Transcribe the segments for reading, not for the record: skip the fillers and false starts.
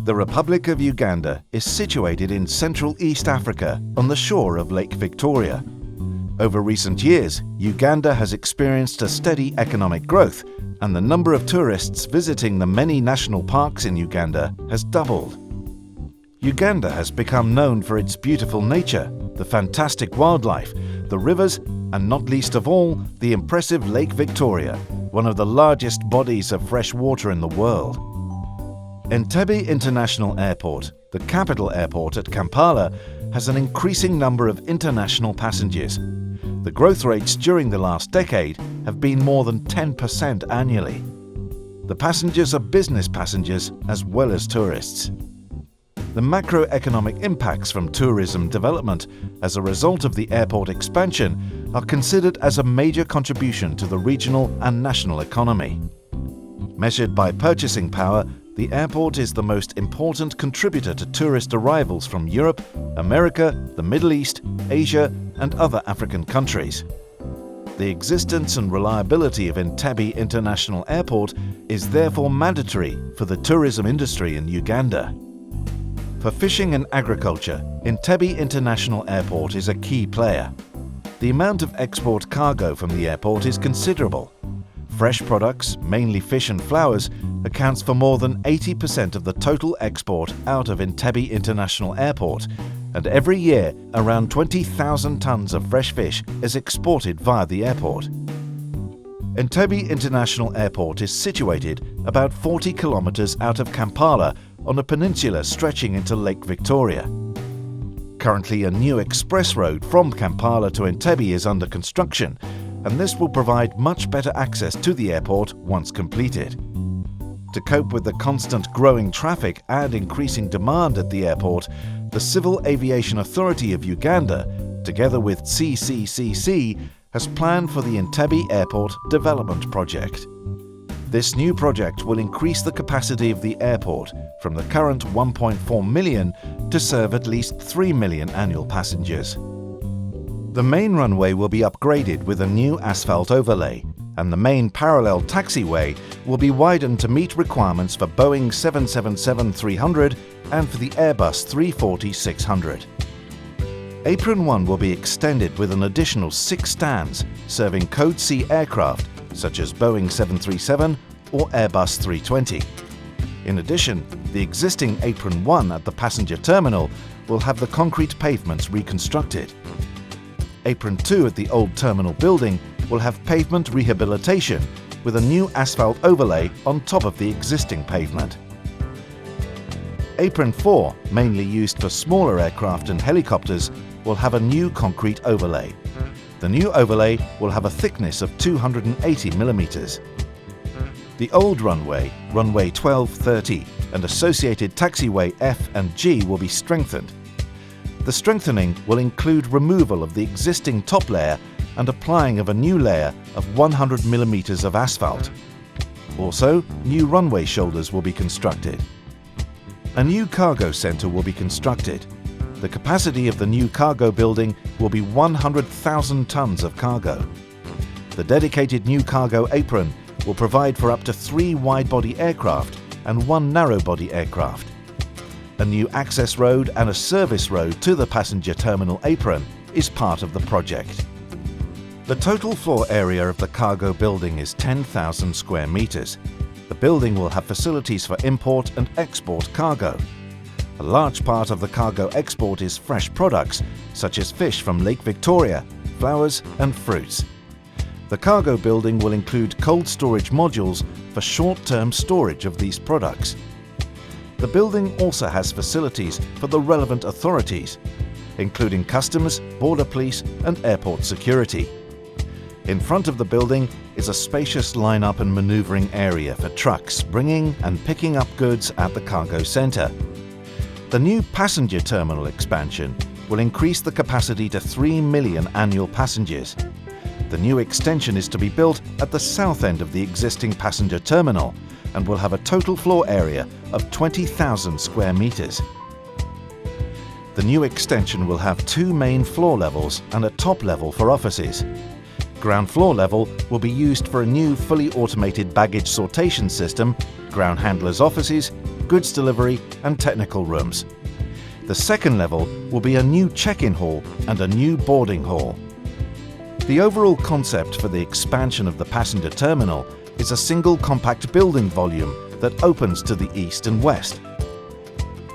The Republic of Uganda is situated in Central East Africa on the shore of Lake Victoria. Over recent years, Uganda has experienced a steady economic growth, and the number of tourists visiting the many national parks in Uganda has doubled. Uganda has become known for its beautiful nature, the fantastic wildlife, the rivers, and not least of all, the impressive Lake Victoria, one of the largest bodies of fresh water in the world. Entebbe International Airport, the capital airport at Kampala, has an increasing number of international passengers. The growth rates during the last decade have been more than 10% annually. The passengers are business passengers as well as tourists. The macroeconomic impacts from tourism development as a result of the airport expansion are considered as a major contribution to the regional and national economy. Measured by purchasing power, the airport is the most important contributor to tourist arrivals from Europe, America, the Middle East, Asia, and other African countries. The existence and reliability of Entebbe International Airport is therefore mandatory for the tourism industry in Uganda. For fishing and agriculture, Entebbe International Airport is a key player. The amount of export cargo from the airport is considerable. Fresh products, mainly fish and flowers, accounts for more than 80% of the total export out of Entebbe International Airport, and every year around 20,000 tons of fresh fish is exported via the airport. Entebbe International Airport is situated about 40 kilometers out of Kampala on a peninsula stretching into Lake Victoria. Currently, a new express road from Kampala to Entebbe is under construction, and this will provide much better access to the airport once completed. To cope with the constant growing traffic and increasing demand at the airport, the Civil Aviation Authority of Uganda, together with CCCC, has planned for the Entebbe Airport Development Project. This new project will increase the capacity of the airport from the current 1.4 million to serve at least 3 million annual passengers. The main runway will be upgraded with a new asphalt overlay, and the main parallel taxiway will be widened to meet requirements for Boeing 777-300 and for the Airbus 340-600. Apron 1 will be extended with an additional 6 stands serving Code C aircraft such as Boeing 737 or Airbus 320. In addition, the existing Apron 1 at the passenger terminal will have the concrete pavements reconstructed. Apron 2 at the old terminal building will have pavement rehabilitation with a new asphalt overlay on top of the existing pavement. Apron 4, mainly used for smaller aircraft and helicopters, will have a new concrete overlay. The new overlay will have a thickness of 280 millimeters. The old runway, runway 1230, and associated taxiway F and G will be strengthened. The strengthening will include removal of the existing top layer and applying of a new layer of 100 millimeters of asphalt. Also, new runway shoulders will be constructed. A new cargo center will be constructed. The capacity of the new cargo building will be 100,000 tons of cargo. The dedicated new cargo apron will provide for up to 3 wide-body aircraft and 1 narrow-body aircraft. A new access road and a service road to the passenger terminal apron is part of the project. The total floor area of the cargo building is 10,000 square meters. The building will have facilities for import and export cargo. A large part of the cargo export is fresh products, such as fish from Lake Victoria, flowers and fruits. The cargo building will include cold storage modules for short-term storage of these products. The building also has facilities for the relevant authorities, including customs, border police and airport security. In front of the building is a spacious line-up and maneuvering area for trucks bringing and picking up goods at the cargo center. The new passenger terminal expansion will increase the capacity to 3 million annual passengers. The new extension is to be built at the south end of the existing passenger terminal and will have a total floor area of 20,000 square meters. The new extension will have 2 main floor levels and a top level for offices. Ground floor level will be used for a new fully automated baggage sortation system, ground handlers' offices, goods delivery and technical rooms. The second level will be a new check-in hall and a new boarding hall. The overall concept for the expansion of the passenger terminal is a single compact building volume that opens to the east and west.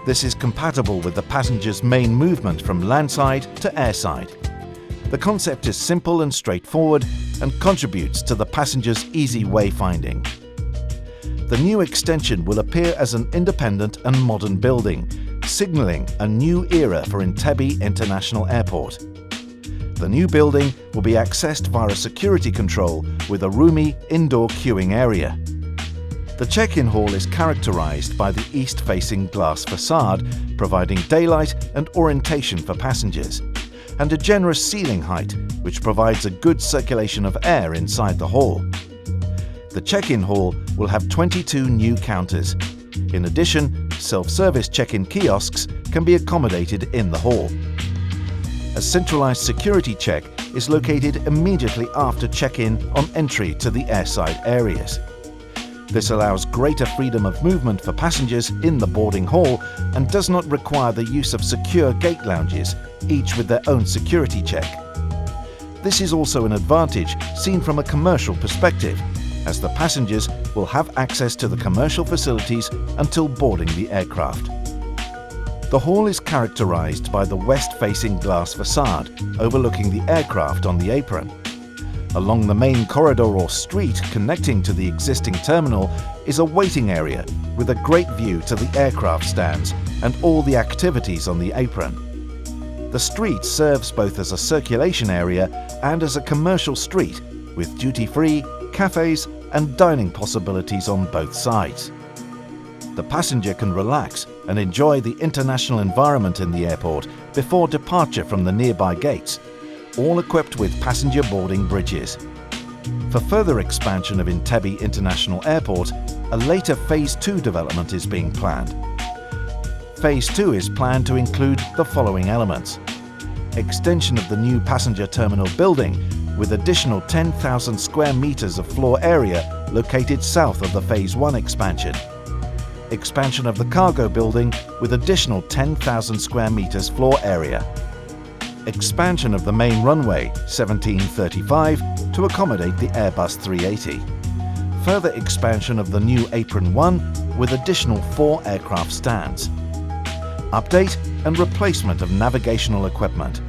This is compatible with the passenger's main movement from landside to airside. The concept is simple and straightforward and contributes to the passenger's easy wayfinding. The new extension will appear as an independent and modern building, signalling a new era for Entebbe International Airport. The new building will be accessed via a security control with a roomy indoor queuing area. The check-in hall is characterized by the east-facing glass facade, providing daylight and orientation for passengers, and a generous ceiling height, which provides a good circulation of air inside the hall. The check-in hall will have 22 new counters. In addition, self-service check-in kiosks can be accommodated in the hall. A centralized security check is located immediately after check-in on entry to the airside areas. This allows greater freedom of movement for passengers in the boarding hall and does not require the use of secure gate lounges, each with their own security check. This is also an advantage seen from a commercial perspective, as the passengers will have access to the commercial facilities until boarding the aircraft. The hall is characterized by the west-facing glass facade overlooking the aircraft on the apron. Along the main corridor or street connecting to the existing terminal is a waiting area with a great view to the aircraft stands and all the activities on the apron. The street serves both as a circulation area and as a commercial street with duty-free, cafes and dining possibilities on both sides. The passenger can relax and enjoy the international environment in the airport before departure from the nearby gates, all equipped with passenger boarding bridges. For further expansion of Entebbe International Airport, a later Phase 2 development is being planned. Phase 2 is planned to include the following elements: extension of the new passenger terminal building with additional 10,000 square meters of floor area located south of the Phase 1 expansion. Expansion of the cargo building with additional 10,000 square meters floor area. Expansion of the main runway 1735 to accommodate the Airbus 380. Further expansion of the new Apron 1 with additional 4 aircraft stands. Update and replacement of navigational equipment.